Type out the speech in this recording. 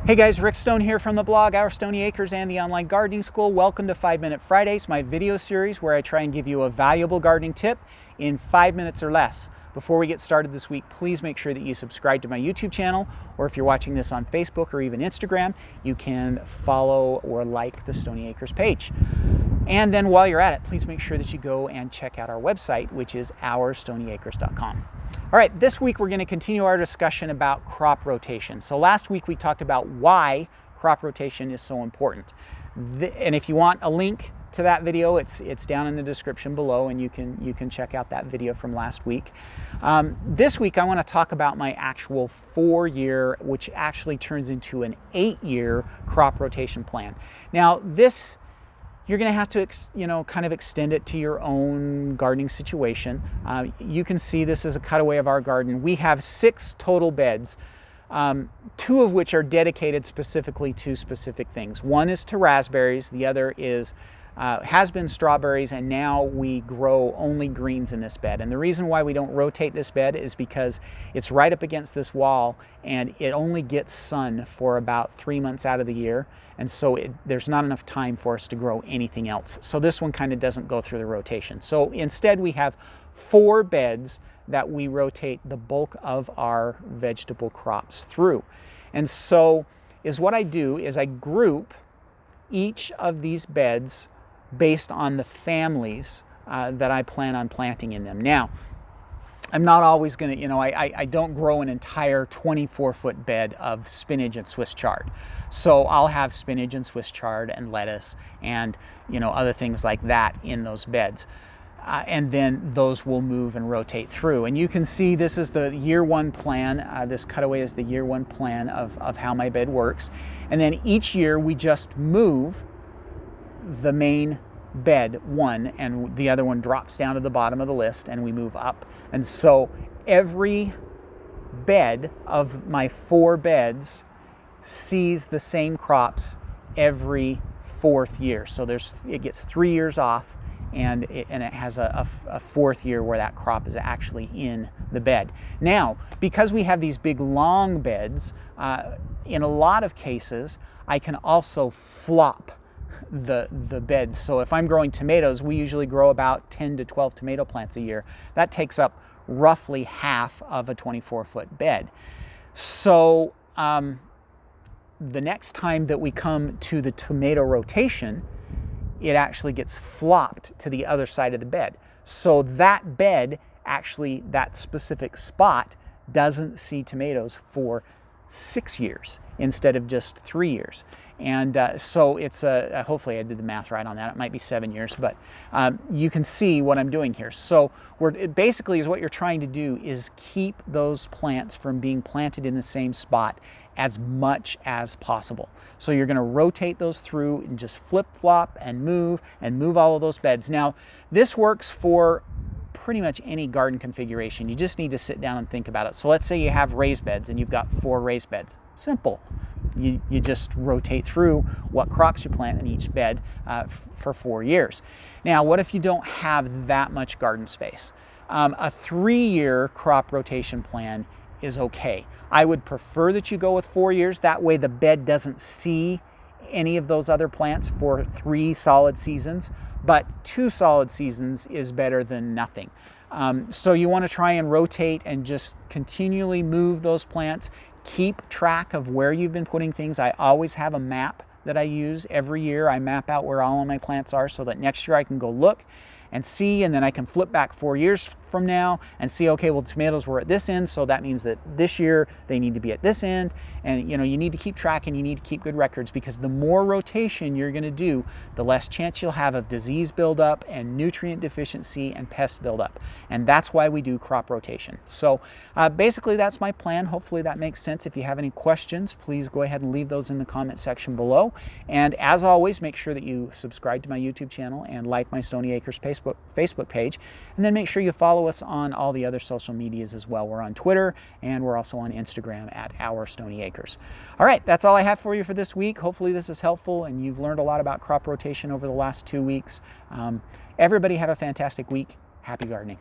Hey guys, Rick Stone here from the blog Our Stony Acres and the online gardening school. Welcome to 5-Minute Fridays, my video series where I try and give you a valuable gardening tip in 5 minutes or less. Before we get started this week, please make sure that you subscribe to my YouTube channel, or if you're watching this on Facebook or even Instagram, you can follow or like the Stony Acres page. And then while you're at it, please make sure that you go and check out our website, which is OurStonyAcres.com. All right, this week we're going to continue our discussion about crop rotation. So last week we talked about why crop rotation is so important. And if you want a link to that video, it's down in the description below, and you can check out that video from last week. This week I want to talk about my actual 4-year, which actually turns into an 8-year crop rotation plan. Now this, you're going to have to, kind of extend it to your own gardening situation. You can see this is a cutaway of our garden. We have 6 total beds, 2 of which are dedicated specifically to specific things. One is to raspberries, the other is has been strawberries, and now we grow only greens in this bed. And the reason why we don't rotate this bed is because it's right up against this wall and it only gets sun for about 3 months out of the year, and so there's not enough time for us to grow anything else. So this one kind of doesn't go through the rotation. So instead we have 4 beds that we rotate the bulk of our vegetable crops through. And so what I do is I group each of these beds based on the families that I plan on planting in them. Now, I'm not always going to, I don't grow an entire 24-foot bed of spinach and Swiss chard. So I'll have spinach and Swiss chard and lettuce and, other things like that in those beds. And then those will move and rotate through. And you can see this is the year 1 plan. This cutaway is the year 1 plan of how my bed works. And then each year we just move the main bed one, and the other one drops down to the bottom of the list, and we move up. And so every bed of my 4 beds sees the same crops every 4th year. So it gets 3 years off, and it has a 4th year where that crop is actually in the bed. Now, because we have these big long beds, in a lot of cases, I can also flop the beds. So if I'm growing tomatoes, we usually grow about 10 to 12 tomato plants a year. That takes up roughly half of a 24-foot bed. So the next time that we come to the tomato rotation, it actually gets flopped to the other side of the bed. So that bed, actually that specific spot, doesn't see tomatoes for 6 years instead of just 3 years. And so it's hopefully I did the math right on that. It might be 7 years, but you can see what I'm doing here. So it basically is what you're trying to do is keep those plants from being planted in the same spot as much as possible. So you're going to rotate those through and just flip-flop and move all of those beds. Now, this works for pretty much any garden configuration. You just need to sit down and think about it. So let's say you have raised beds and you've got 4 raised beds. Simple. You just rotate through what crops you plant in each bed for 4 years. Now, what if you don't have that much garden space? A 3-year crop rotation plan is okay. I would prefer that you go with 4 years. That way the bed doesn't see any of those other plants for 3 solid seasons, but 2 solid seasons is better than nothing. So you want to try and rotate and just continually move those plants. Keep track of where you've been putting things. I always have a map that I use every year. I map out where all of my plants are so that next year I can go look and see, and then I can flip back 4 years from now and see, okay, well, tomatoes were at this end, so that means that this year they need to be at this end. And you need to keep track and you need to keep good records, because the more rotation you're going to do, the less chance you'll have of disease buildup and nutrient deficiency and pest buildup. And that's why we do crop rotation. So basically that's my plan. Hopefully that makes sense. If you have any questions, please go ahead and leave those in the comment section below. And as always, make sure that you subscribe to my YouTube channel and like my Stony Acres Facebook page, and then make sure you follow us on all the other social medias as well. We're on Twitter, and we're also on Instagram at Our Stony Acres. All right, that's all I have for you for this week. Hopefully this is helpful and you've learned a lot about crop rotation over the last 2 weeks. Everybody have a fantastic week. Happy gardening.